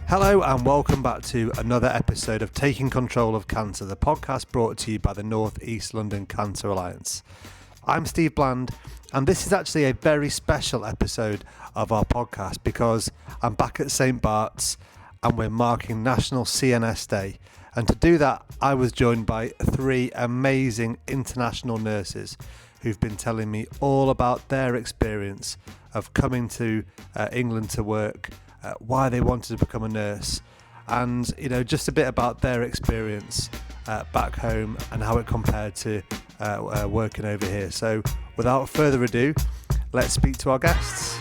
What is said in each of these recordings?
Hello and welcome back to another episode of Taking Control of Cancer, the podcast brought to you by the North East London Cancer Alliance. I'm Steve Bland, and this is actually a very special episode of our podcast because I'm back at St Bart's and we're marking National CNS Day. And to do that, I was joined by three amazing international nurses who've been telling me all about their experience of coming to England to work, why they wanted to become a nurse, and just a bit about their experience back home and how it compared to working over here. So without further ado, let's speak to our guests.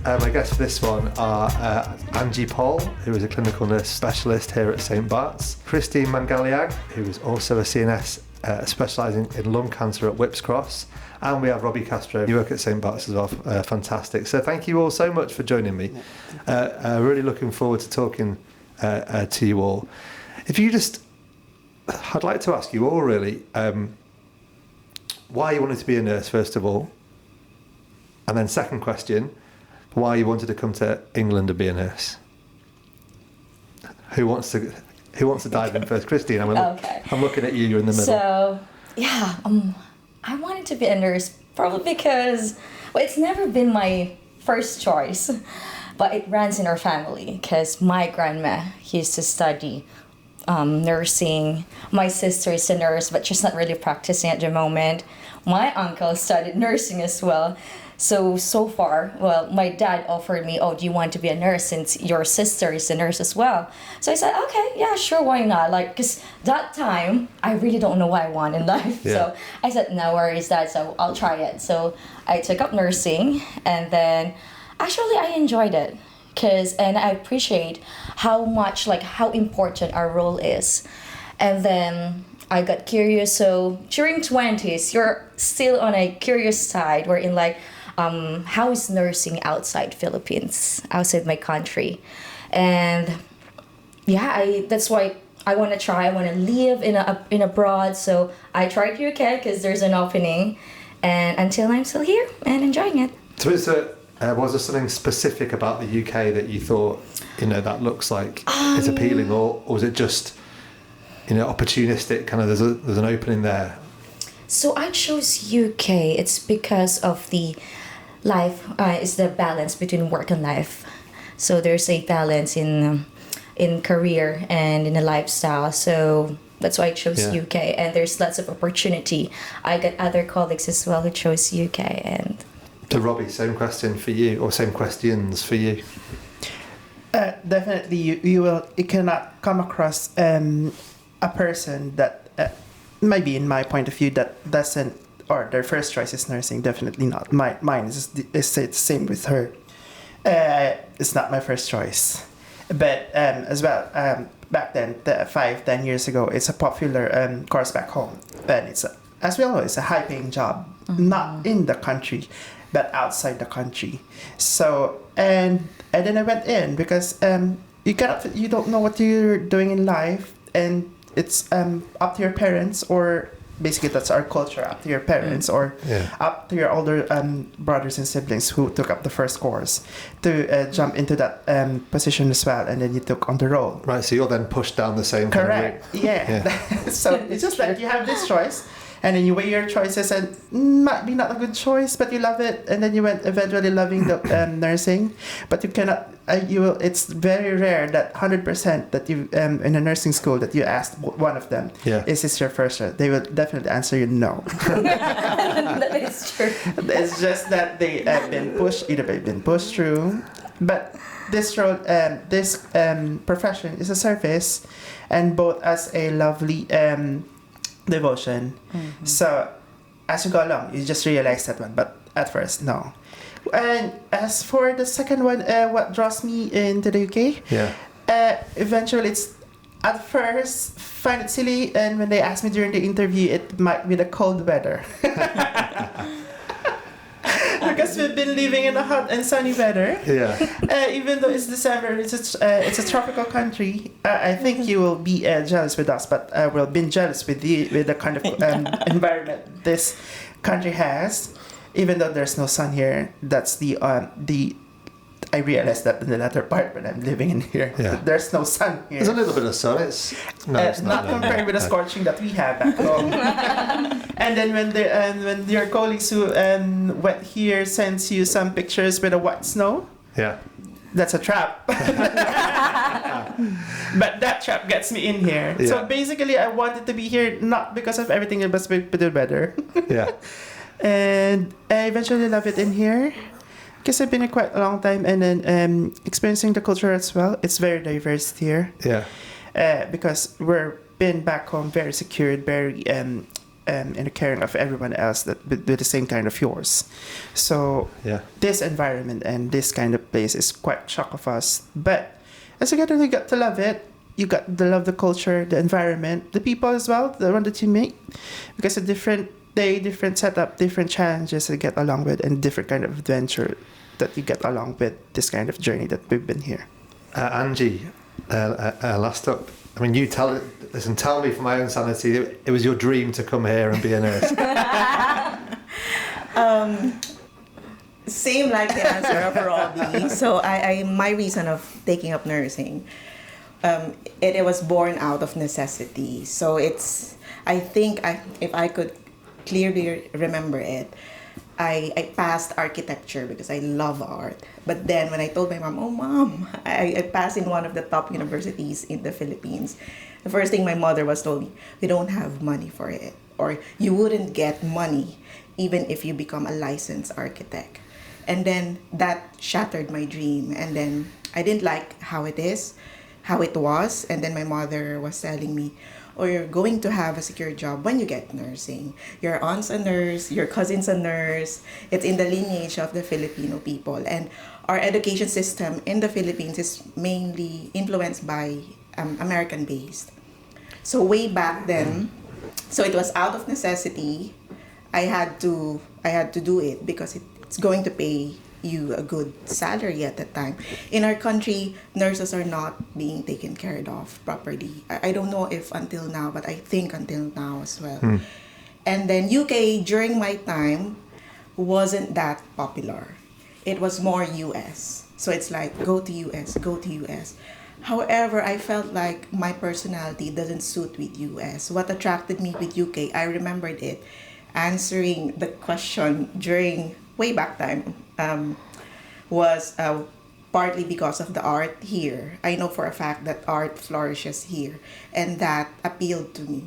My guests for this one are Angie, who is a clinical nurse specialist here at St Bart's, Kristine Mangaliag, who is also a CNS specialising in lung cancer at Whipps Cross, and we have Robbie Castro. You work at St Bart's as well. Fantastic. So thank you all so much for joining me. Really looking forward to talking to you all. I'd like to ask you all really why you wanted to be a nurse first of all, and then second question, why you wanted to come to England to be a nurse. Who wants to dive in first? Kristine, I'm looking at you. You're in the middle. So I wanted to be a nurse probably because it's never been my first choice, but it runs in our family because my grandma used to study nursing. My sister is a nurse, but she's not really practicing at the moment. My uncle studied nursing as well. So far, my dad offered me, do you want to be a nurse since your sister is a nurse as well? So I said, okay, yeah, sure, why not? Because that time, I really don't know what I want in life. Yeah. So I said, no worries, Dad, so I'll try it. So I took up nursing, and then actually I enjoyed it. And I appreciate how important our role is. And then I got curious. So during 20s, you're still on a curious side, wherein how is nursing outside Philippines, outside my country? And that's why I want to try. I want to live in abroad. So I tried UK because there's an opening, and until I'm still here and enjoying it. So was there something specific about the UK that you thought that looks like it's appealing, or was it just opportunistic? Kind of there's an opening there. So I chose UK. It's because of the life is the balance between work and life. So there's a balance in career and in a lifestyle. So that's why I chose UK, and there's lots of opportunity. I got other colleagues as well who chose UK. And to Robbie, same question for you, or same questions for you. Definitely, you cannot come across a person that maybe in my point of view that doesn't, or their first choice is nursing. Definitely not. Mine is the same with her. It's not my first choice, but as well, back then, 5-10 years ago, it's a popular course back home, and it's as we all know, it's a high-paying job, not in the country, but outside the country. So and then I went in because you don't know what you're doing in life, and it's up to your parents, or basically that's our culture, up to your parents or up to your older brothers and siblings who took up the first course to jump into that position as well, and then you took on the role. Right, so you're then pushed down the same correct kind of route. Yeah. So it's just like you have this choice, and then you weigh your choices, and might be not a good choice, but you love it, and then you went eventually loving the nursing, but you cannot. It's very rare that 100% that you in a nursing school that you asked one of them, is this your first choice? They will definitely answer you no. That is true. It's just that they have been pushed through, but this road, this profession is a service, and both as a lovely devotion. Mm-hmm. So as you go along, you just realize that one, but at first, no. And as for the second one, what draws me into the UK, eventually it's at first find it silly, and when they ask me during the interview, it might be the cold weather. Because we've been living in a hot and sunny weather. Yeah. Even though it's December, it's a tropical country. I think you will be jealous with us, but we'll be jealous with the kind of environment this country has. Even though there's no sun here, that's the I realized that in the latter part when I'm living in here. Yeah. There's no sun here. There's a little bit of sun. It's Not compared with the scorching that we have back home. And then when your colleagues who went here sends you some pictures with a white snow, Yeah. that's a trap. But that trap gets me in here. Yeah. So basically, I wanted to be here not because of everything, but with the weather. Yeah. And I eventually love it in here. Because I've been here quite a long time, and then experiencing the culture as well. It's very diverse here. Yeah. Because we're been back home very secured, very in the caring of everyone else that with the same kind of yours. So Yeah. this environment and this kind of place is quite shock of us. But as you got to love it. You got to love the culture, the environment, the people as well, the one that you meet, because a different day, different setup, different challenges to get along with, and different kind of adventure that you get along with this kind of journey that we've been here. Angie, last up. I mean, tell me for my own sanity, it was your dream to come here and be a nurse. Same like the answer of Robbie. So my reason of taking up nursing, it was born out of necessity. So I think if I could clearly remember it, I passed architecture because I love art. But then when I told my mom, oh mom, I passed in one of the top universities in the Philippines, the first thing my mother was told me, we don't have money for it. Or you wouldn't get money even if you become a licensed architect. And then that shattered my dream. And then I didn't like how it was. And then my mother was telling me, oh, you're going to have a secure job when you get nursing. Your aunt's a nurse, your cousin's a nurse. It's in the lineage of the Filipino people. And our education system in the Philippines is mainly influenced by American-based. So way back then, so it was out of necessity. I had to do it because it's going to pay you a good salary at that time. In our country, nurses are not being taken care of properly. I don't know if until now, but I think until now as well. And then UK during my time wasn't that popular. It was more US. So it's like go to US, go to US. However, I felt like my personality doesn't suit with US. What attracted me with UK, I remembered it answering the question during way back time was partly because of the art here. I know for a fact that art flourishes here, and that appealed to me.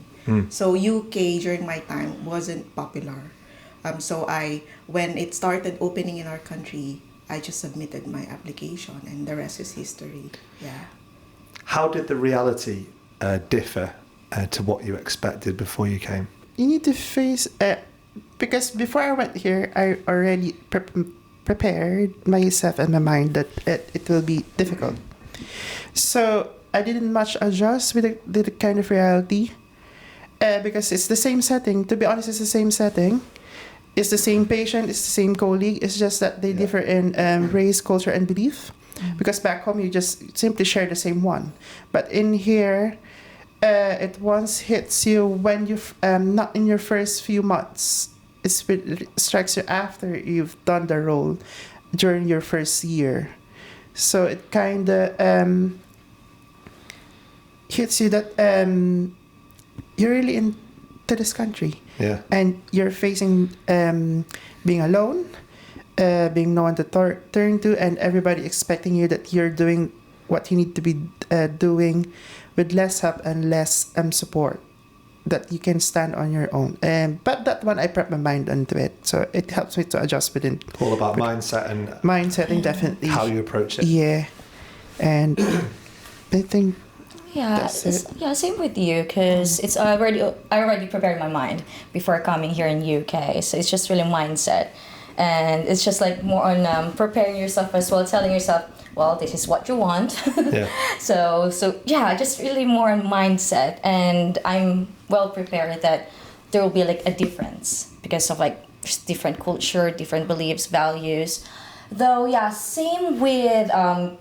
So UK during my time wasn't popular. So when it started opening in our country, I just submitted my application, and the rest is history. Yeah. How did the reality differ to what you expected before you came? You need to face because before I went here, I already prepared myself and my mind that it will be difficult. So I didn't much adjust with the kind of reality because it's the same setting. To be honest, it's the same setting. It's the same patient. It's the same colleague. It's just that they differ in race, culture, and belief. Because back home, you just simply share the same one. But in here, it once hits you when you've not in your first few months. It strikes you after you've done the role during your first year. So it kind of hits you that you're really into this country. Yeah. And you're facing being alone, being no one to turn to, and everybody expecting you that you're doing what you need to be doing with less help and less support, that you can stand on your own. But that one, I prep my mind onto it. So it helps me to adjust within. All about mindset and Mindsetting, definitely. how you approach it. Yeah. And I think Yeah, that's it. yeah, same with you, because I already prepared my mind before coming here in UK. So it's just really mindset, and it's just like more on preparing yourself as well, telling yourself, well, this is what you want. Yeah. So yeah, just really more on mindset, and I'm well prepared that there will be like a difference because of like just different culture, different beliefs, values. Though, yeah, same with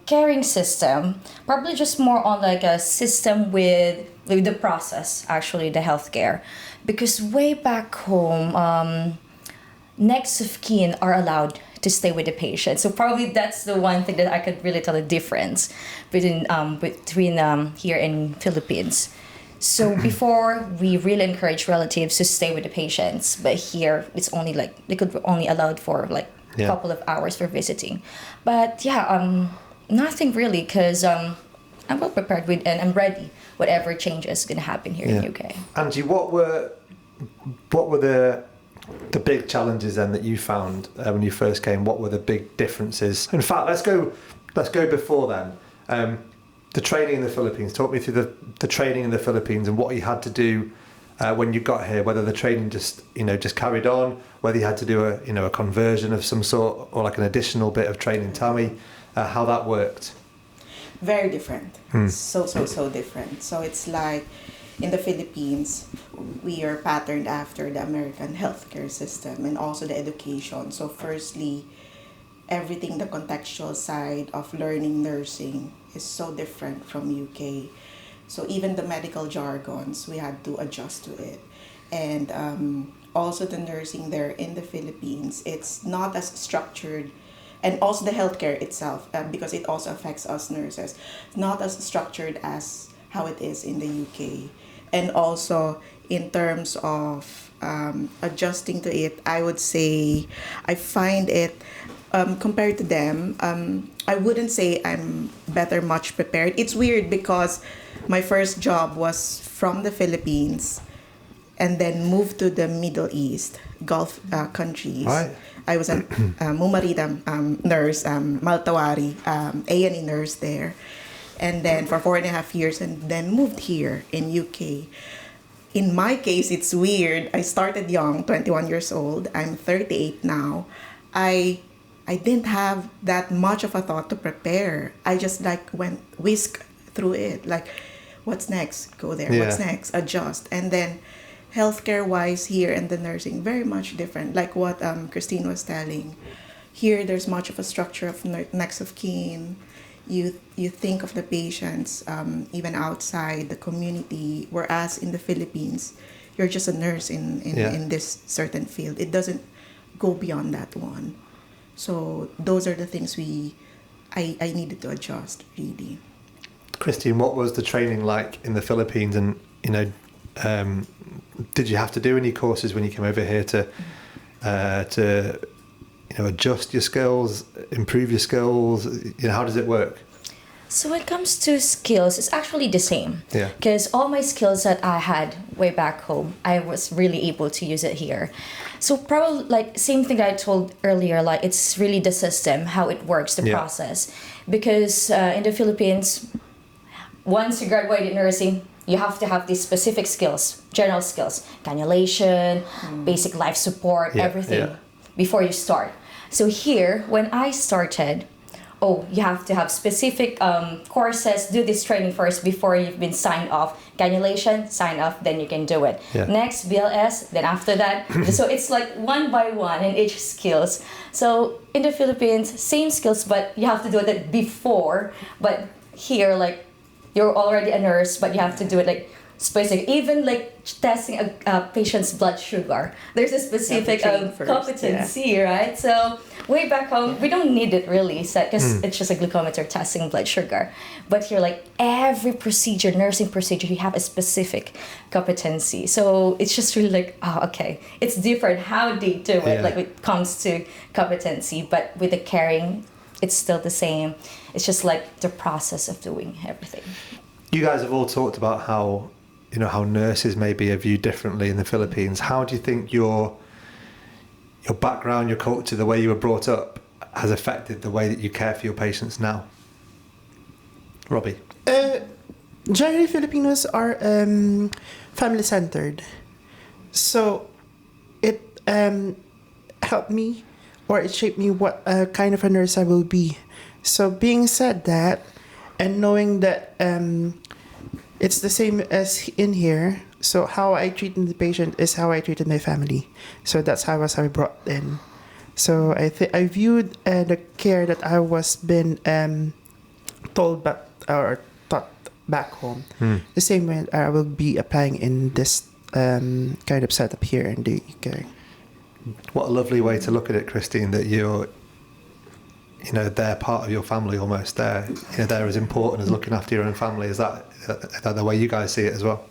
caring system. Probably just more on like a system with the process, actually, the healthcare. Because way back home, next of kin are allowed to stay with the patient. So probably that's the one thing that I could really tell the difference between here in Philippines. So before, we really encourage relatives to stay with the patients, but here it's only like they could only allowed for like a couple of hours for visiting. But nothing really, because I'm well prepared with and I'm ready whatever changes gonna happen here in the UK. Angie, what were the big challenges then that you found when you first came? What were the big differences? In fact, let's go before then. The training in the Philippines. Talk me through the training in the Philippines and what you had to do when you got here. Whether the training just carried on, whether you had to do a conversion of some sort or like an additional bit of training. Tell me how that worked. Very different. So different. So it's like in the Philippines, we are patterned after the American healthcare system and also the education. So firstly, everything, the contextual side of learning nursing is so different from UK. So even the medical jargons, we had to adjust to it. And also the nursing there in the Philippines, it's not as structured. And also the healthcare itself, because it also affects us nurses, not as structured as how it is in the UK. And also in terms of adjusting to it, I would say I find it, compared to them, I wouldn't say I'm much prepared. It's weird because my first job was from the Philippines and then moved to the Middle East, Gulf countries. Right. I was a Mumarita nurse, Maltawari, A&E nurse there. And then for 4.5 years and then moved here in UK. In my case, it's weird. I started young, 21 years old. I'm 38 now. I didn't have that much of a thought to prepare. I just went whisk through it. Like, what's next? Go there. Yeah. What's next? Adjust. And then healthcare wise here and the nursing, very much different. Like what Kristine was telling. Here, there's much of a structure of next of kin. You think of the patients even outside the community, whereas in the Philippines, you're just a nurse in this certain field. It doesn't go beyond that one. So those are the things I needed to adjust, really. Kristine, what was the training like in the Philippines? And, did you have to do any courses when you came over here to adjust your skills, improve your skills? How does it work? So when it comes to skills, it's actually the same. Yeah. Because all my skills that I had way back home, I was really able to use it here. So probably same thing I told earlier, it's really the system, how it works, the process. Because in the Philippines, once you graduate in nursing, you have to have these specific skills, general skills, cannulation, basic life support, everything before you start. So here, when I started, you have to have specific courses, do this training first before you've been signed off. Cannulation, sign off, then you can do it. Yeah. Next, BLS, then after that. So it's like one by one in each skills. So in the Philippines, same skills, but you have to do it before. But here, you're already a nurse, but you have to do it specific. Even testing a patient's blood sugar, there's a specific competency, right? So way back home, we don't need it really, because it's just a glucometer testing blood sugar. But here, every procedure, nursing procedure, you have a specific competency. So it's just really it's different how they do it, when it comes to competency. But with the caring, it's still the same. It's just the process of doing everything. You guys have all talked about how nurses maybe are viewed differently in the Philippines. How do you think your background, your culture, the way you were brought up has affected the way that you care for your patients now? Robbie? Generally, Filipinos are family-centered. So it helped me, or it shaped me what kind of a nurse I will be. So being said that, and knowing that it's the same as in here, so how I treated the patient is how I treated my family. So that's how I was brought in. So I viewed the care that I was been told back or taught back home the same way I will be applying in this kind of setup here in the UK. What a lovely way to look at it, Kristine, that you know, they're part of your family almost. They're as important as looking after your own family. Is that the way you guys see it as well?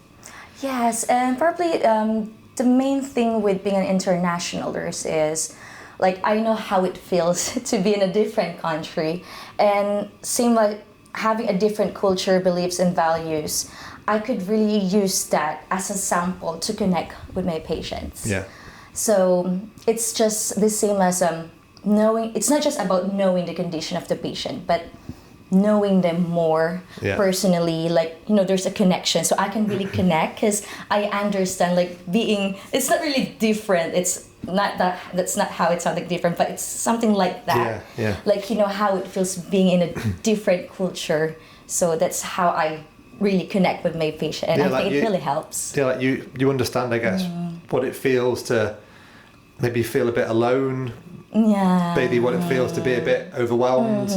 Yes, and probably the main thing with being an international nurse is, like, I know how it feels to be in a different country, and same like having a different culture, beliefs, and values. I could really use that as a sample to connect with my patients. Yeah. So it's just the same as knowing. It's not just about knowing the condition of the patient, but knowing them more personally. Like, you know, there's a connection, so I can really connect because I understand. Like, being, it's not really different. It's not that. That's not how it sounds like different, but it's something like that. Yeah. Like, you know, how it feels being in a different culture. So that's how I really connect with my patient, and I think it really helps. Yeah, like you understand, I guess, what it feels to maybe feel a bit alone. Yeah. Maybe what it feels to be a bit overwhelmed.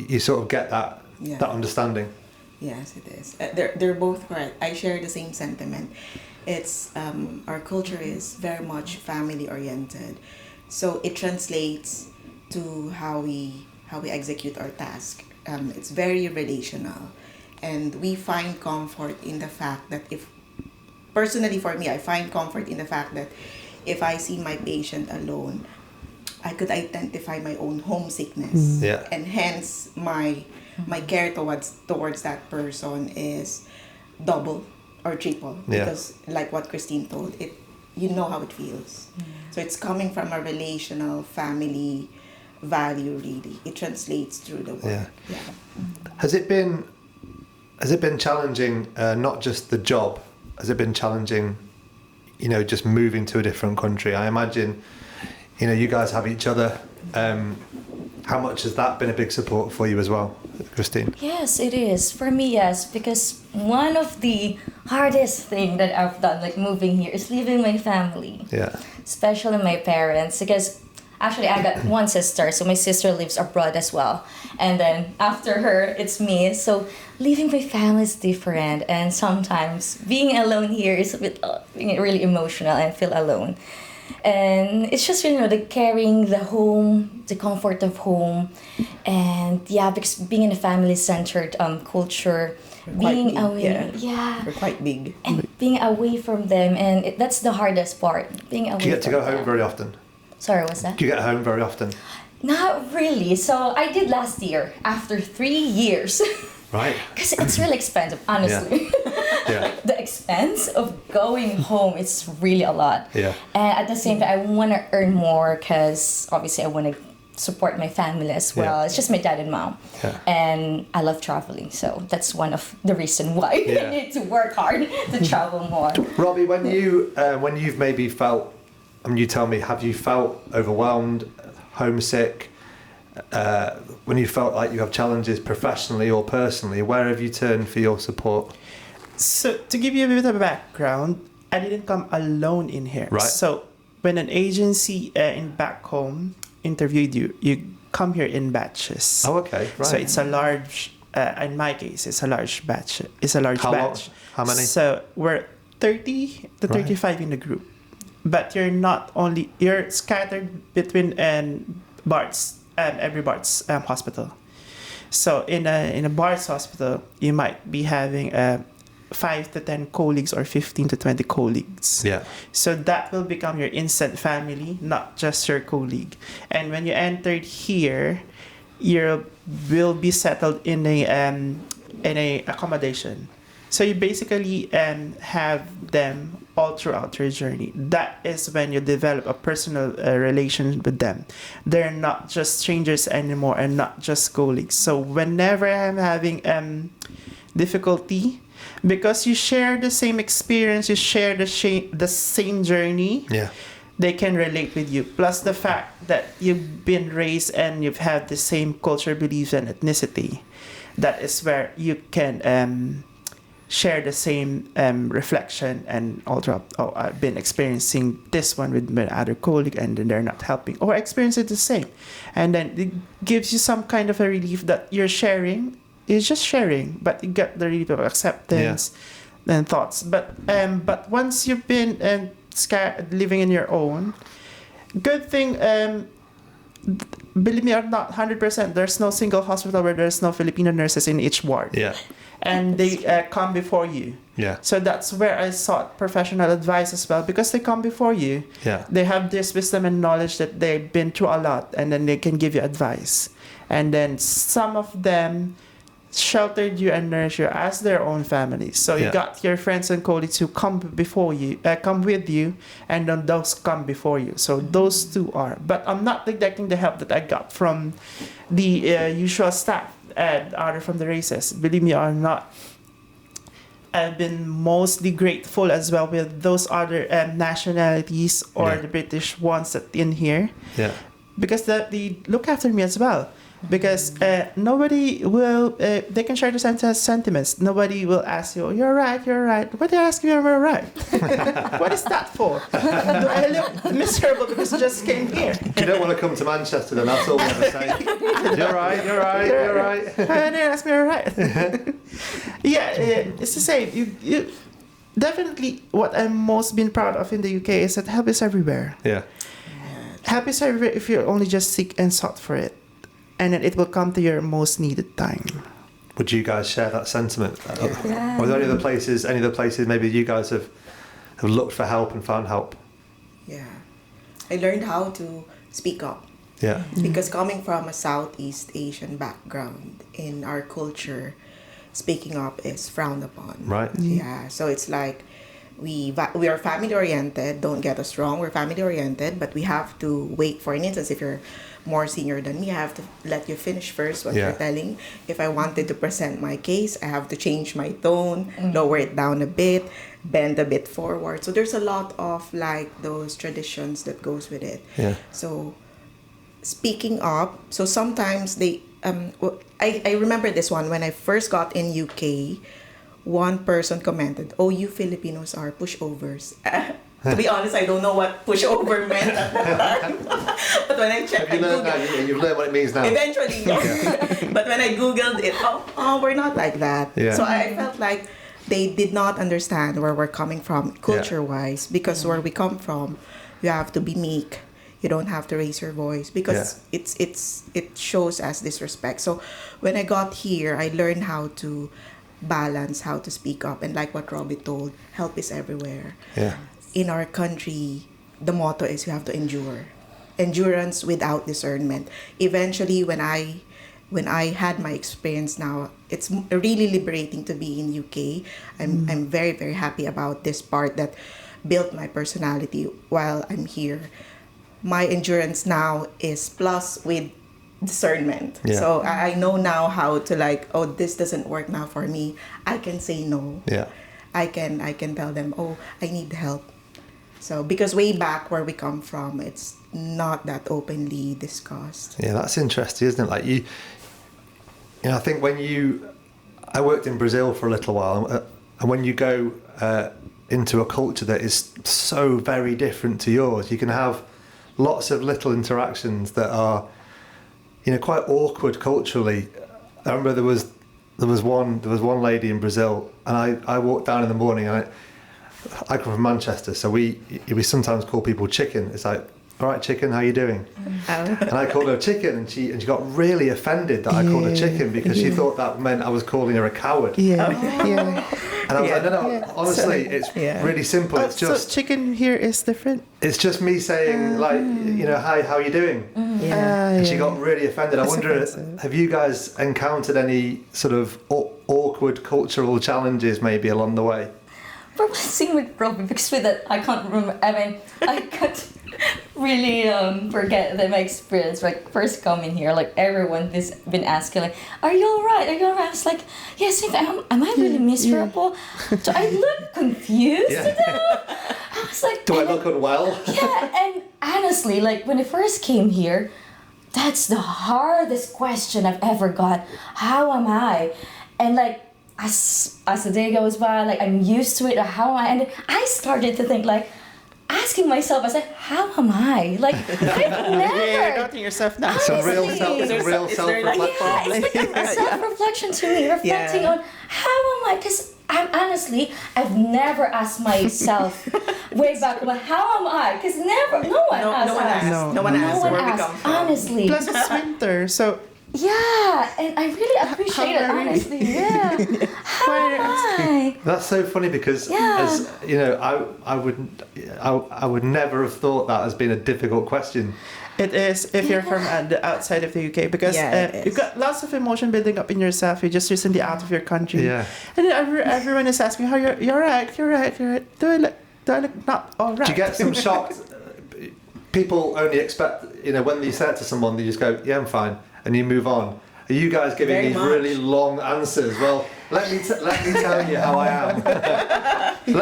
You sort of get that understanding. Yes, it is. They're both correct. I share the same sentiment. It's our culture is very much family oriented, so it translates to how we execute our task. It's very relational, and we find comfort in the fact that personally for me, I find comfort in the fact that if I see my patient alone, I could identify my own homesickness, and hence my care towards that person is double or triple, because like what Kristine told, you know how it feels. So it's coming from a relational family value. Really, it translates through the work. Has it been challenging, not just the job? Has it been challenging, you know, just moving to a different country? I imagine, you know, you guys have each other. How much has that been a big support for you as well, Kristine? Yes, it is. For me, yes, because one of the hardest thing that I've done, like moving here, is leaving my family. Yeah. Especially my parents, because actually I got one sister, so my sister lives abroad as well. And then after her, it's me. So leaving my family is different, and sometimes being alone here is a bit being really emotional and feel alone. And it's just, you know, the carrying the home, the comfort of home, and because being in a family-centered culture, being away, we're quite big, and being away from them, and that's the hardest part. Being away. Do you get to from go home them. very often? Sorry, what's that? Do you get home very often? Not really. So I did last year after 3 years. Right. Because it's really expensive, honestly. Like the expense of going home is really a lot. Yeah. And at the same time, I want to earn more because obviously I want to support my family as well. It's just my dad and mom. Yeah. And I love traveling, so that's one of the reason why I need to work hard to travel more. Robbie, when you've maybe felt, you tell me, have you felt overwhelmed, homesick? When you felt like you have challenges professionally or personally, where have you turned for your support? So to give you a bit of background, I didn't come alone in here. Right. So when an agency in back home interviewed you, you come here in batches. Oh, okay. Right. So it's a large, in my case, it's a large batch. It's a large batch. How many? So we're 30 to 35 in the group. But you're scattered between Bart's, every Bart's hospital. So in a Bart's hospital, you might be having 5 to 10 colleagues or 15 to 20 colleagues. Yeah. So that will become your instant family, not just your colleague. And when you entered here, you will be settled in a accommodation. So you basically have them all throughout your journey. That is when you develop a personal relation with them. They're not just strangers anymore and not just colleagues. So whenever I'm having difficulty, because you share the same experience, you share the same journey, they can relate with you. Plus the fact that you've been raised and you've had the same culture, beliefs, and ethnicity. That is where you can share the same reflection and I've been experiencing this one with my other colleague and then they're not helping, or experience it the same, and then it gives you some kind of a relief that you're sharing. It's just sharing, but you get the relief of acceptance and thoughts. But once you've been living in your own, good thing believe me or not, 100%. There's no single hospital where there's no Filipino nurses in each ward. Yeah. And they come before you. Yeah. So that's where I sought professional advice as well, because they come before you. Yeah. They have this wisdom and knowledge that they've been through a lot, and then they can give you advice. And then some of them sheltered you and nourished you as their own families. So you Yeah. got your friends and colleagues who come before you, come with you, and then those come before you. So those two are. But I'm not neglecting the help that I got from the usual staff and other from the races. Believe me or not, I've been mostly grateful as well with those other nationalities or Yeah. the British ones that in here, Yeah. because they look after me as well. Because nobody will, they can share the sentiments. Nobody will ask you, you're right. Why do you ask me if I'm right? What is that for? Do I look miserable because I just came here? You don't want to come to Manchester, then that's all we ever say. You're right. Why do you ask me if I'm right? Yeah, it's the same. You definitely, what I'm most been proud of in the UK is that help is everywhere. Yeah. Help is everywhere if you only just seek and sought for it. And then it will come to your most needed time. Would you guys share that sentiment? Yeah. Or are there any other places maybe you guys have looked for help and found help? Yeah. I learned how to speak up. Yeah. Because coming from a Southeast Asian background, in our culture, speaking up is frowned upon. Right. Yeah, so it's like we are family oriented. Don't get us wrong, we're family oriented, but we have to wait. For an instance, if you're more senior than me, I have to let you finish first what Yeah. you're telling. If I wanted to present my case, I have to change my tone, lower it down a bit, bend a bit forward. So there's a lot of like those traditions that goes with it. Yeah. So speaking up, so sometimes they I remember this one when I first got in UK. One person commented, "Oh, you Filipinos are pushovers." To be honest, I don't know what pushover meant at the time. But when I checked, Have you learned now? You've learned what it means now. eventually, yes. But when I Googled it, we're not like that. Yeah. So I felt like they did not understand where we're coming from culture-wise, because where we come from, you have to be meek. You don't have to raise your voice because it shows as disrespect. So when I got here, I learned how to balance, how to speak up, and like what Robbie told, help is everywhere. Yeah. In our country, the motto is you have to endure. Endurance without discernment. Eventually, when I had my experience now, it's really liberating to be in UK. I'm very, very happy about this part that built my personality while I'm here. My endurance now is plus with discernment. Yeah. So I know now how to like, oh, this doesn't work now for me. I can say no. Yeah. I can tell them, oh, I need help. So because way back where we come from, it's not that openly discussed. Yeah, that's interesting, isn't it? Like you know, I think I worked in Brazil for a little while, and when you go into a culture that is so very different to yours, you can have lots of little interactions that are, you know, quite awkward culturally. I remember there was one lady in Brazil, and I walked down in the morning, and I come from Manchester, so we sometimes call people chicken. It's like, all right, chicken, how you doing? And I called her chicken, and she got really offended that I called her chicken because she thought that meant I was calling her a coward. Yeah. And I was like, no, honestly, it's really simple. It's just so chicken here is different. It's just me saying, like, you know, hi, how are you doing? And she got really offended. I wonder, offensive. have you guys encountered any sort of awkward cultural challenges maybe along the way? Probably same with Robbie, because with that I can't remember. I mean, I can't really forget that my experience. Like first coming here, like everyone has been asking, like, "Are you alright? Are you alright?" I was like, "Yes, am I really miserable? Do I look confused to them?" I was like, Do I look unwell? Yeah, and honestly, like when I first came here, that's the hardest question I've ever got. How am I? And like as the day goes by, like I'm used to it. How am I? And I started to think like, asking myself, I said, how am I? Like I've never. Yeah, you're doubting yourself now. It's a real Honestly. self-reflection. Yeah, it's like a self-reflection to me, reflecting on how am I? Because I've never asked myself way back, well, how am I? Because no one asks. No one asks where we asks, come from. honestly. Plus it's winter, so Yeah, and I really appreciate it, How honestly. Yeah. How Why are you am asking? I? That's so funny because, Yeah. as you know, I would never have thought that as being a difficult question. it is if you're from the outside of the UK, because It you've is. got lots of emotion building up in yourself. You're just recently out of your country, Yeah. and then everyone is asking how you're right. Do I look not all right? Do you get some shocked? People only expect, when you say it to someone, they just go, "Yeah, I'm fine," and you move on. Are you guys giving Very these much. really long answers? Well, let me tell you how I am.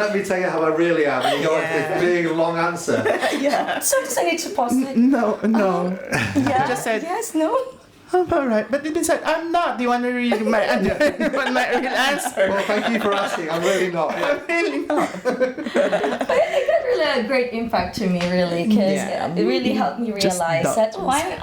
Let me tell you how I really am. And you go like this big long answer. Yeah. Sometimes I need to pause it. No. Yeah. just said- yes, no. I'm all right, but it said I'm not. Do you want to read my my real answer? Well, thank you for asking. I'm really not. I'm really not. But it got really a great impact to me, really, because it really helped me Just realize that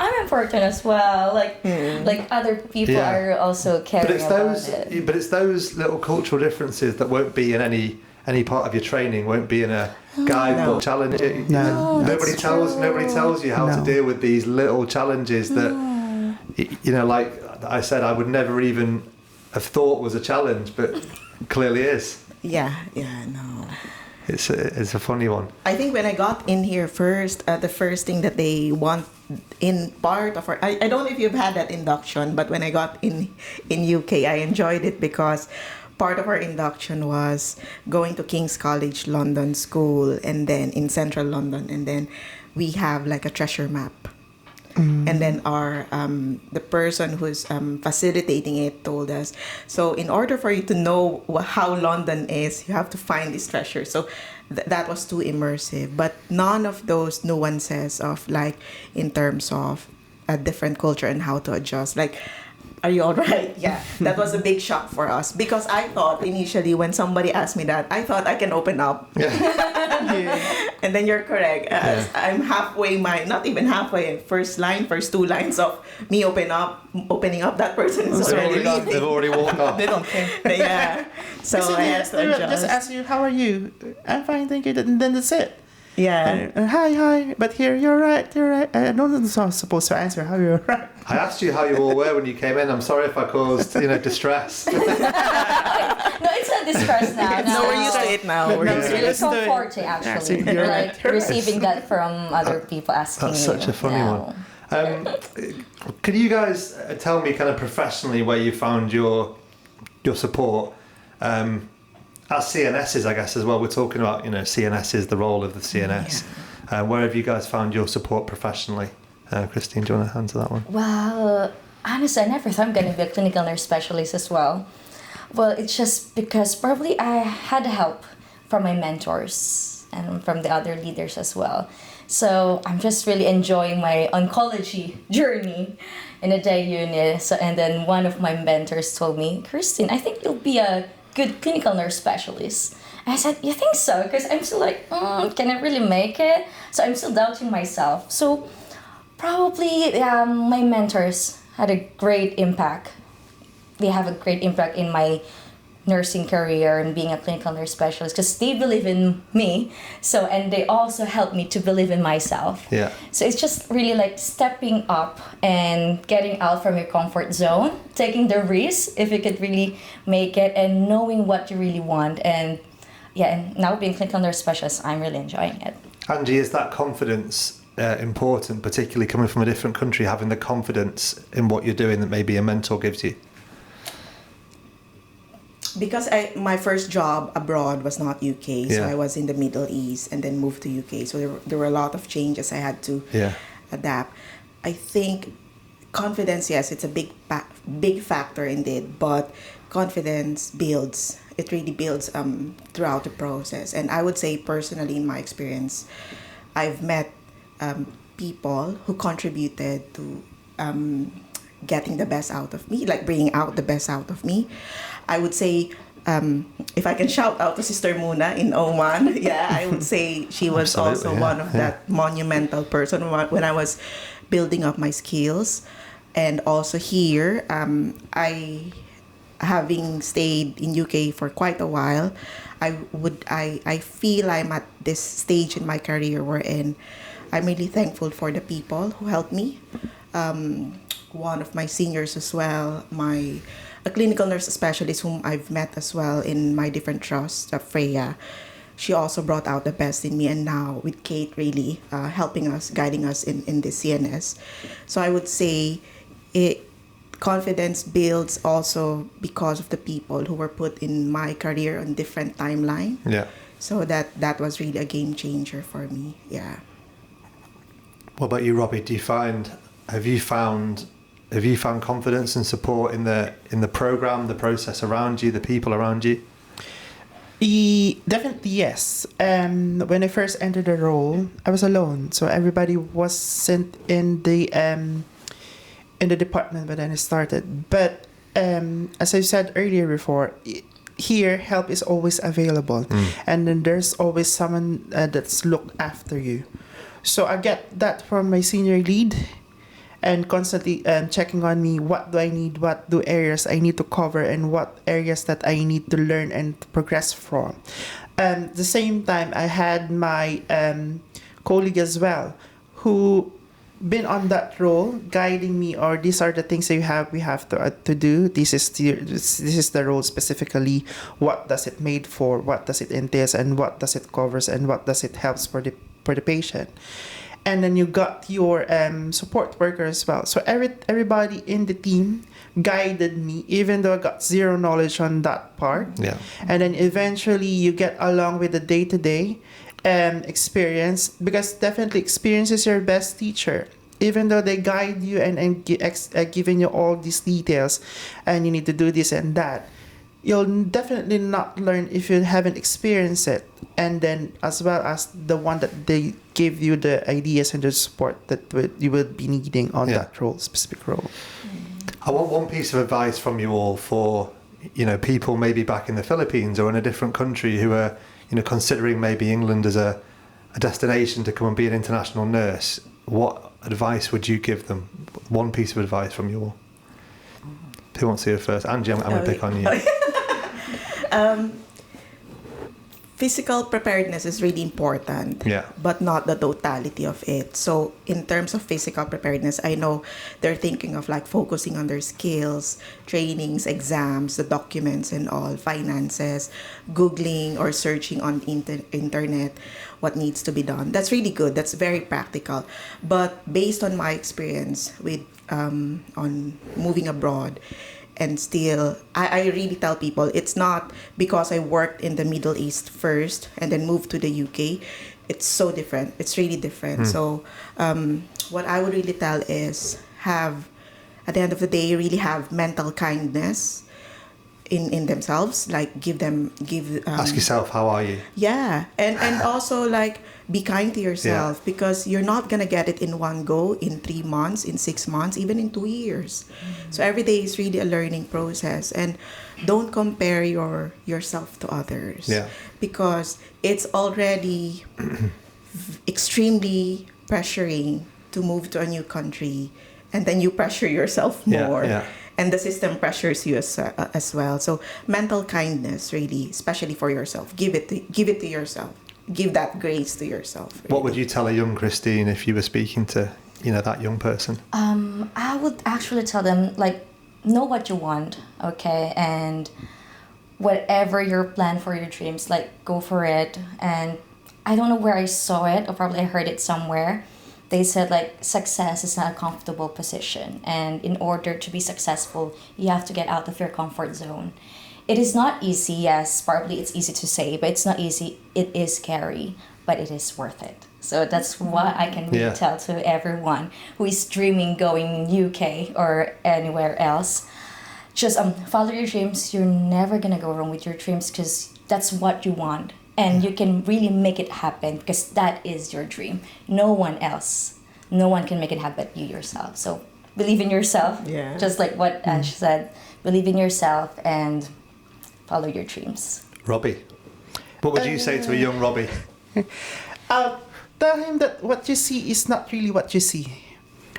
I'm important as well. Like other people Yeah. are also caring But it's about those, it. but it's those little cultural differences that won't be in any part of your training. Won't be in a guidebook challenge. No, Nobody tells you how to No. deal with these little challenges that like I said, I would never even have thought was a challenge, but clearly is. Yeah, no. It's a funny one. I think when I got in here first, the first thing that they want in part of our, I don't know if you've had that induction, but when I got in UK, I enjoyed it because part of our induction was going to King's College London School, and then in central London, and then we have like a treasure map. And then our the person who's facilitating it told us, so in order for you to know how London is, you have to find this treasure. So that was too immersive, but none of those nuances of like in terms of a different culture and how to adjust. Like, are you all right? Yeah, that was a big shock for us because I thought initially when somebody asked me that, I thought I can open up. And then you're correct. I'm halfway, not even halfway, first two lines of me opening up, that person is already leaving. They've already walked off. They don't care. Yeah. So I had to They will adjust. just ask you, how are you? I'm fine, thank you. And then that's it. Yeah. Hi. But here, you're right. I don't know if I'm supposed to answer how you're right. I asked you how you all were when you came in. I'm sorry if I caused distress. No, it's not distress now. No, we're used to it now. No, We're no, used to It's it. Let's do it. comforting, actually. Yeah, you're right. Like receiving that from other people asking That's you. such a funny now. one. Can you guys tell me kind of professionally where you found your support? As CNSs, I guess, as well. We're talking about, CNSs, the role of the CNS. Where have you guys found your support professionally? Kristine, do you want to answer that one? Well, honestly, I never thought I'm going to be a clinical nurse specialist as well. Well, it's just because probably I had help from my mentors and from the other leaders as well. So I'm just really enjoying my oncology journey in a day unit. So, and then one of my mentors told me, Kristine, I think you'll be a good clinical nurse specialist. I said, you think so? Because I'm still like, can I really make it? So I'm still doubting myself. So probably my mentors had a great impact. They have a great impact in my nursing career and being a clinical nurse specialist because they believe in me. So, and they also helped me to believe in myself. Yeah. So it's just really like stepping up and getting out from your comfort zone, taking the risk if you could really make it, and knowing what you really want. And now being clinical nurse specialist, I'm really enjoying it. Angie, is that confidence important, particularly coming from a different country, having the confidence in what you're doing that maybe a mentor gives you? Because my first job abroad was not UK, so Yeah. I was in the Middle East and then moved to UK. So there were a lot of changes I had to adapt. I think confidence, yes, it's a big factor indeed, but confidence builds. It really builds throughout the process. And I would say personally, in my experience, I've met people who contributed to getting the best out of me, like bringing out the best out of me. I would say, if I can shout out to Sister Muna in Oman, I would say she was also one of that monumental person when I was building up my skills. And also here, I having stayed in UK for quite a while, I feel I'm at this stage in my career wherein I'm really thankful for the people who helped me. One of my seniors as well, a clinical nurse specialist whom I've met as well in my different trusts, Freya. She also brought out the best in me, and now with Kate really helping us, guiding us in the CNS. So I would say confidence builds also because of the people who were put in my career on different timeline. Yeah. So that was really a game changer for me. Yeah. What about you, Robbie? Have you found confidence and support in the program, the process around you, the people around you? Definitely yes. When I first entered the role, I was alone, so everybody was sent in the department when I started. But as I said earlier before, here help is always available, and then there's always someone that's looked after you. So I get that from my senior lead, and constantly checking on me. What do I need? What do areas I need to cover, and what areas that I need to learn and progress from. At the same time, I had my colleague as well, who been on that role, guiding me, or these are the things that we have to do. This is the role specifically. What does it made for? What does it entails, and what does it covers, and what does it helps for the patient. And then you got your support worker as well. So everybody in the team guided me, even though I got zero knowledge on that part. Yeah. And then eventually you get along with the day-to-day experience, because definitely experience is your best teacher. Even though they guide you and giving you all these details, and you need to do this and that, you'll definitely not learn if you haven't experienced it. And then as well as the one that they give you the ideas and the support that you would be needing on that role, specific role. I want one piece of advice from you all for, people maybe back in the Philippines or in a different country who are, considering maybe England as a destination to come and be an international nurse. What advice would you give them? One piece of advice from you all. Who wants to go first? Angie, I'm going to pick on you. Physical preparedness is really important, but not the totality of it. So in terms of physical preparedness, I know they're thinking of like focusing on their skills, trainings, exams, the documents and all, finances, Googling or searching on internet what needs to be done. That's really good. That's very practical. But based on my experience with on moving abroad, and still, I really tell people it's not because I worked in the Middle East first and then moved to the UK. It's so different. It's really different. So what I would really tell is have, at the end of the day, really have mental kindness in themselves. Like ask yourself, how are you? Yeah. And also like be kind to yourself, because you're not going to get it in one go, in 3 months, in 6 months, even in 2 years. So every day is really a learning process, and don't compare yourself to others, because it's already extremely pressuring to move to a new country, and then you pressure yourself more. And the system pressures you as well. So mental kindness, really, especially for yourself. Give it to yourself. Give that grace to yourself. Really. What would you tell a young Kristine if you were speaking to, that young person? I would actually tell them, like, know what you want, okay? And whatever your plan for your dreams, like, go for it. And I don't know where I saw it, or probably I heard it somewhere. They said, like, success is not a comfortable position. And in order to be successful, you have to get out of your comfort zone. It is not easy, yes, probably it's easy to say, but it's not easy. It is scary, but it is worth it. So that's what I can really tell to everyone who is dreaming going UK or anywhere else. Just follow your dreams. You're never going to go wrong with your dreams, because that's what you want. And you can really make it happen, because that is your dream. No one can make it happen but you yourself. So believe in yourself, just like what Angie said. Believe in yourself and follow your dreams. Robbie, what would you say to a young Robbie? Tell him that what you see is not really what you see.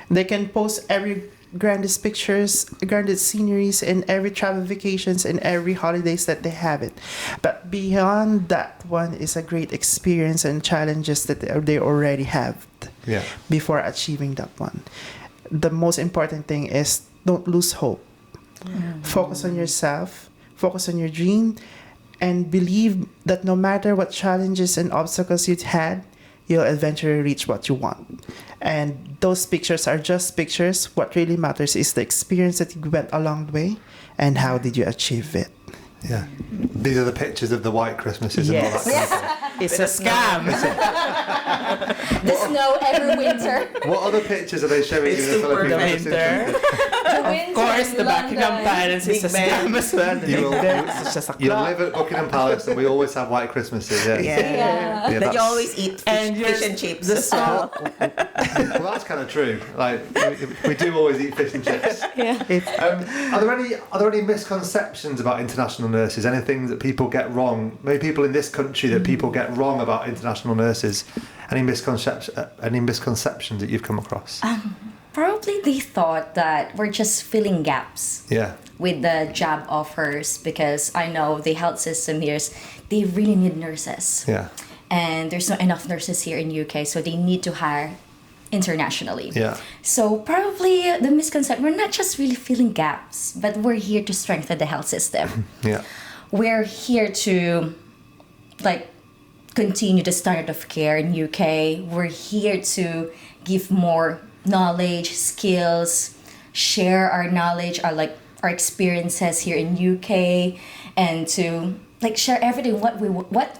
They can post every grandest pictures, grandest sceneries in every travel vacations and every holidays that they have it. But beyond that one is a great experience and challenges that they already have before achieving that one. The most important thing is don't lose hope. Focus on yourself, focus on your dream, and believe that no matter what challenges and obstacles you've had, you'll eventually reach what you want. And those pictures are just pictures. What really matters is the experience that you went along the way and how did you achieve it. Yeah. These are the pictures of the white Christmases and all that kind of stuff. It's a scam. The snow every winter. What other pictures are they showing you in the Philippines? The winter Of course, in the London. Buckingham Palace is a scam as well. You live at Buckingham Palace and we always have white Christmases. Yeah. Yeah. That you always eat fish and chips as well. Well, that's kind of true. Like we do always eat fish and chips. Yeah. Are there any misconceptions about international nurses? Anything that people get wrong? Maybe people in this country that people get wrong about international nurses? Any misconceptions that you've come across? Probably they thought that we're just filling gaps. Yeah. With the job offers, because I know the health system here they really need nurses. Yeah. And there's not enough nurses here in UK, so they need to hire internationally. Yeah. So probably the misconception, we're not just really filling gaps, but we're here to strengthen the health system. Yeah. We're here to continue the standard of care in UK. We're here to give more knowledge, skills, share our knowledge, our experiences here in UK, and to share everything what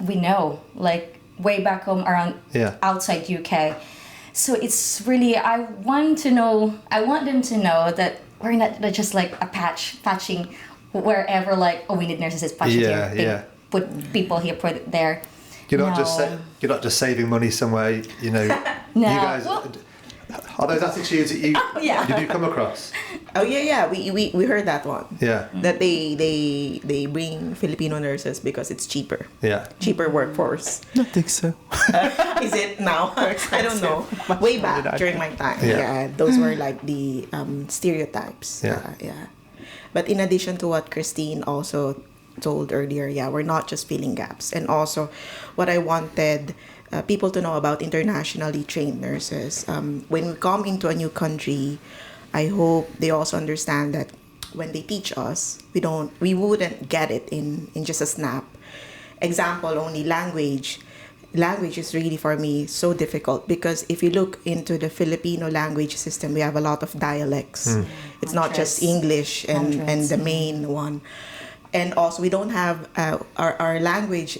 we know, way back home around outside UK. So it's really I want them to know that we're not just patching wherever we need nurses, patching here, put people here, put it there. You're not just saving money somewhere, No. You guys are those attitudes that you do come across? Oh yeah. We heard that one. Yeah. That they bring Filipino nurses because it's cheaper. Yeah. Cheaper workforce. I don't think so. Is it now? I don't know. Way back during my time, those were the stereotypes. Yeah. But in addition to what Kristine also told earlier, we're not just filling gaps. And also, what I wanted people to know about internationally trained nurses, when we come into a new country, I hope they also understand that when they teach us, we wouldn't get it in just a snap. Example, only language. Language is really, for me, so difficult because if you look into the Filipino language system, we have a lot of dialects. It's not just English and the main one. And also, we don't have our language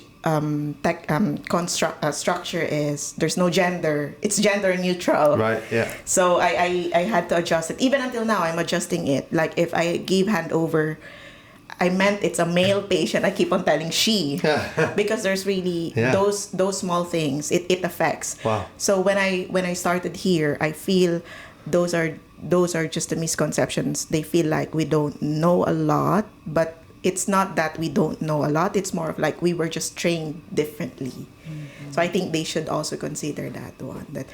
structure is there's no gender. It's gender neutral. Right. Yeah. So I had to adjust it. Even until now, I'm adjusting it. If I give handover, I meant it's a male patient. I keep on telling she because there's really those small things. It affects. Wow. So when I started here, I feel those are just the misconceptions. They feel like we don't know a lot, but it's not that we don't know a lot. It's more of we were just trained differently. Mm-hmm. So I think they should also consider that one, that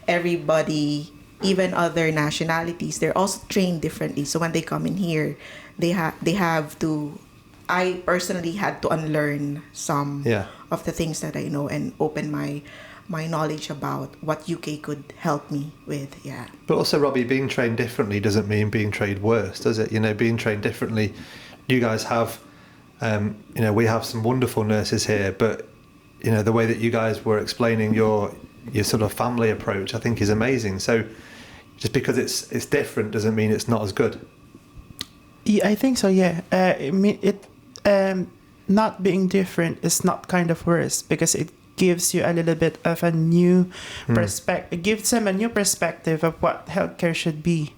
everybody, even other nationalities, they're also trained differently. So when they come in here, they have to, I personally had to unlearn some of the things that I know and open my knowledge about what UK could help me with. But also, Robbie, being trained differently doesn't mean being trained worse, does it? Being trained differently, you guys have, we have some wonderful nurses here, but, the way that you guys were explaining your sort of family approach, I think is amazing. So just because it's different doesn't mean it's not as good. Yeah, I think so, yeah. Not being different is not kind of worse because it gives you a little bit of a new perspective. It gives them a new perspective of what healthcare should be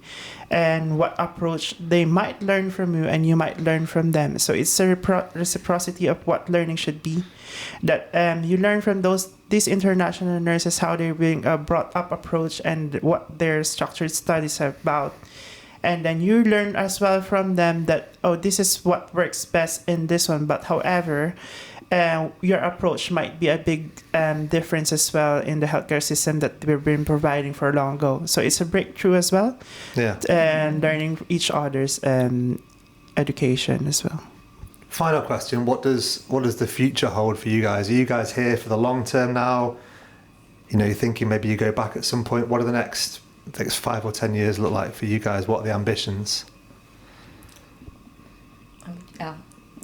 and what approach they might learn from you and you might learn from them. So it's a reciprocity of what learning should be. That you learn from these international nurses how they bring a brought up approach and what their structured studies are about. and then you learn as well from them that, oh, this is what works best in this one, but however, your approach might be a big difference as well in the healthcare system that we've been providing for long ago. So it's a breakthrough as well, and learning each other's education as well. Final question: what does the future hold for you guys? Are you guys here for the long term now? You know, you're thinking maybe you go back at some point. What are the next 5 or 10 years look like for you guys? What are the ambitions?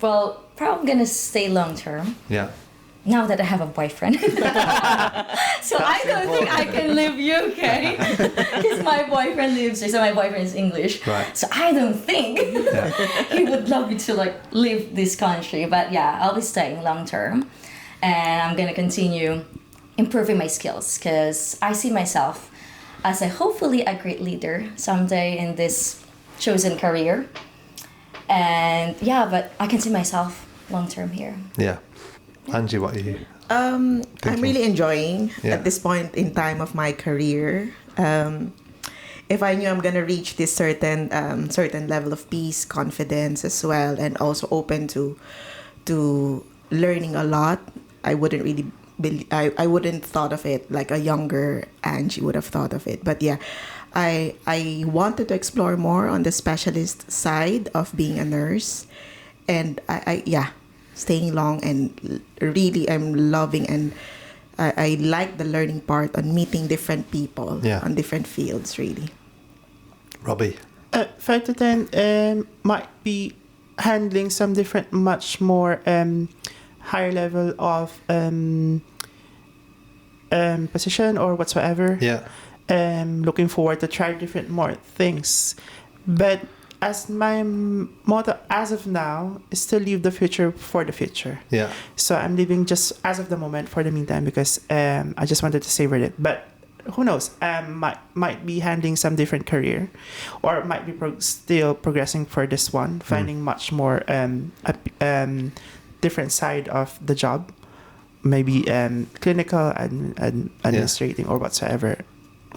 Well, probably gonna stay long term. Yeah. Now that I have a boyfriend. So I don't think I can leave UK. Because my boyfriend lives here, so my boyfriend is English. Right. So I don't think he would love me to like leave this country. But yeah, I'll be staying long term. And I'm gonna continue improving my skills because I see myself as hopefully a great leader someday in this chosen career. And yeah, but I can see myself long term here. Yeah. Angie, what are you I'm really enjoying Yeah. at this point in time of my career. If I knew I'm gonna reach this certain level of peace, confidence as well, and also open to learning a lot, I wouldn't really I wouldn't thought of it like a younger Angie would have thought of it. But yeah, I wanted to explore more on the specialist side of being a nurse, and I staying long, and really I'm loving, and I like the learning part on meeting different people on different fields really. Robbie? 5 to 10 might be handling some different, much more higher level of position or whatsoever. Yeah. Looking forward to try different more things, but as my motto as of now is to leave the future for the future. Yeah. So I'm living just as of the moment for the meantime because I just wanted to savor it. But who knows? Might be handling some different career, or might be still progressing for this one, finding much more different side of the job, maybe clinical and administrating or whatsoever.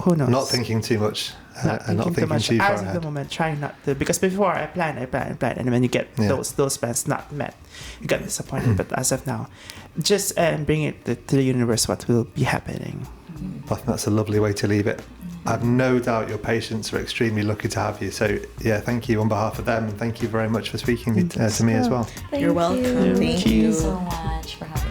Who knows? Not thinking too much. Not thinking too far as ahead. of the moment, trying not to, because before I plan, and when you get those plans not met, you get disappointed. But as of now, just bring it to the universe what will be happening. I think that's a lovely way to leave it. I've no doubt your patients are extremely lucky to have you. So yeah, thank you on behalf of them, and thank you very much for speaking to me as well. Thank You're welcome. you. Thank you. So much for having me.